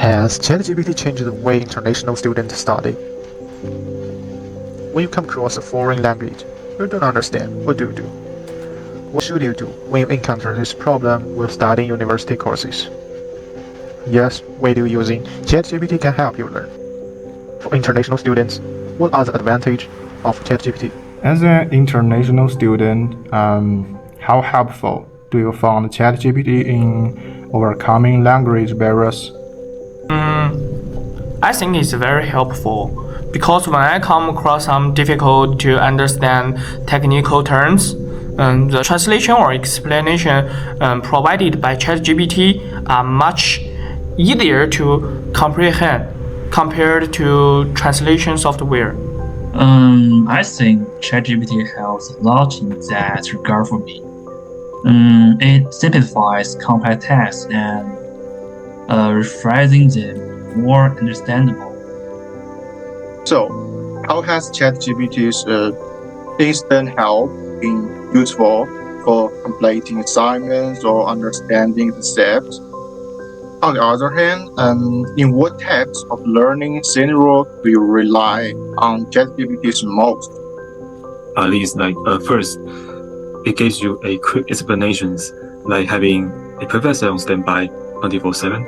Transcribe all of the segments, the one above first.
Has ChatGPT changed the way international students study? When you come across a foreign language you don't understand, what do you do? What should you do when you encounter this problem with studying university courses? Yes, video using ChatGPT can help you learn. For international students, what are the advantages of ChatGPT? As an international student, how helpful do you find ChatGPT in overcoming language barriers? I think it's very helpful because when I come across some difficult to understand technical terms, the translation or explanation provided by ChatGPT are much easier to comprehend compared to translation software. I think ChatGPT helps a lot in that regard for me. It simplifies complex tasks and rephrasing them more understandable. So, how has ChatGPT's instant help been useful for completing assignments or understanding concepts? On the other hand, in what types of learning scenarios do you rely on ChatGPT most? At least, first, it gives you a quick explanations, like having a professor on standby 24/7.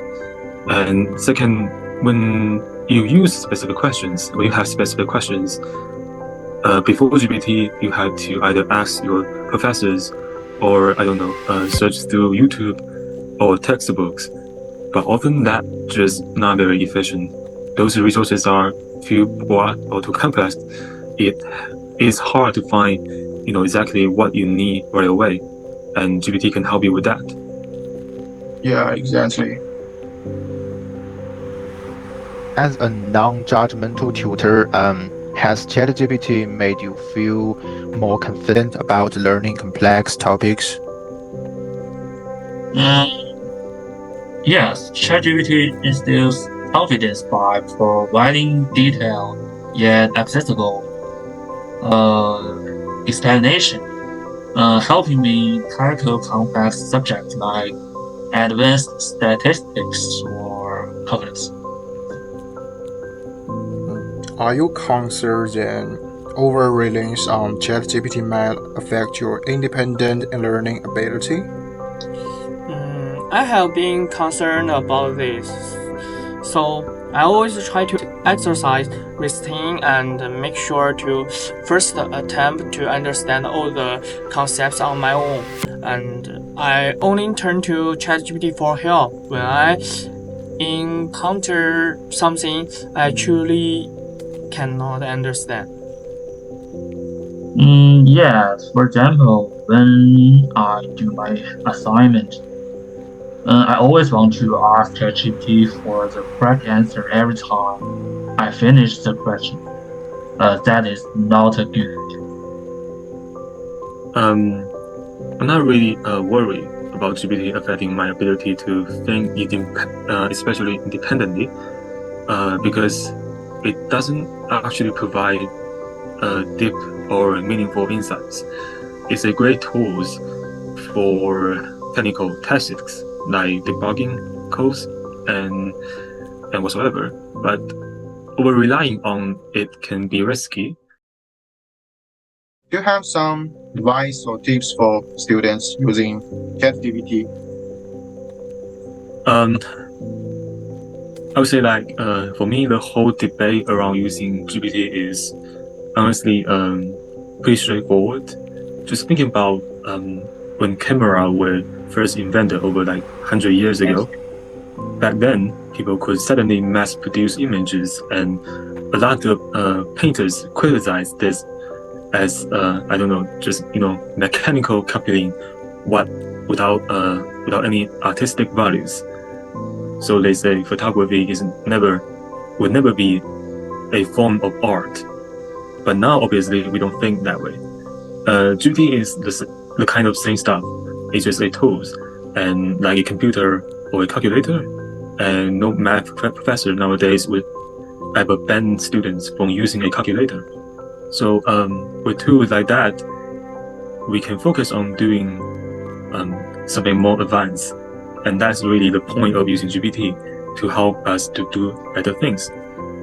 And second, when you have specific questions, before GPT, you had to either ask your professors or, search through YouTube or textbooks. But often that just not very efficient. Those resources are too broad or too complex. It is hard to find, exactly what you need right away, and GPT can help you with that. Yeah, exactly. As a non-judgmental tutor, has ChatGPT made you feel more confident about learning complex topics? Yes, ChatGPT instills confidence by providing detailed yet accessible explanation, helping me tackle complex subjects like advanced statistics or calculus. Are you concerned that over-reliance on ChatGPT might affect your independent learning ability? I have been concerned about this, so I always try to exercise restraint and make sure to first attempt to understand all the concepts on my own, and I only turn to ChatGPT for help when I encounter something I truly cannot understand. Yes, for example, when I do my assignment, I always want to ask ChatGPT for the correct answer every time I finish the question. That is not a good. I'm not really worried about GPT affecting my ability to think, especially independently, because it doesn't actually provide deep or meaningful insights. It's a great tool for technical tasks like debugging codes and whatsoever, but over relying on it can be risky. Do you have some advice or tips for students using ChatGPT? I would say for me, the whole debate around using GPT is honestly pretty straightforward. Just thinking about when camera were first invented over 100 years ago. Back then, people could suddenly mass-produce images, and a lot of painters criticized this as mechanical copying without any artistic values. So they say photography would never be a form of art. But now, obviously, we don't think that way. GPT is the kind of same stuff. It's just a tool, and like a computer or a calculator. And no math professor nowadays would ever ban students from using a calculator. So with tools like that, we can focus on doing something more advanced. And that's really the point of using GPT, to help us to do better things.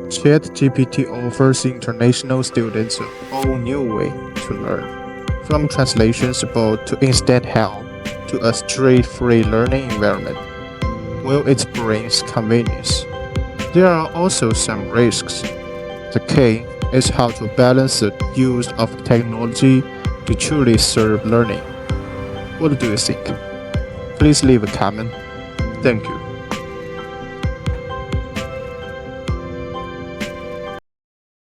ChatGPT offers international students a whole new way to learn, from translation support to instant help to a stress-free learning environment. While it brings convenience, there are also some risks. The key is how to balance the use of technology to truly serve learning. What do you think? Please leave a comment. Thank you.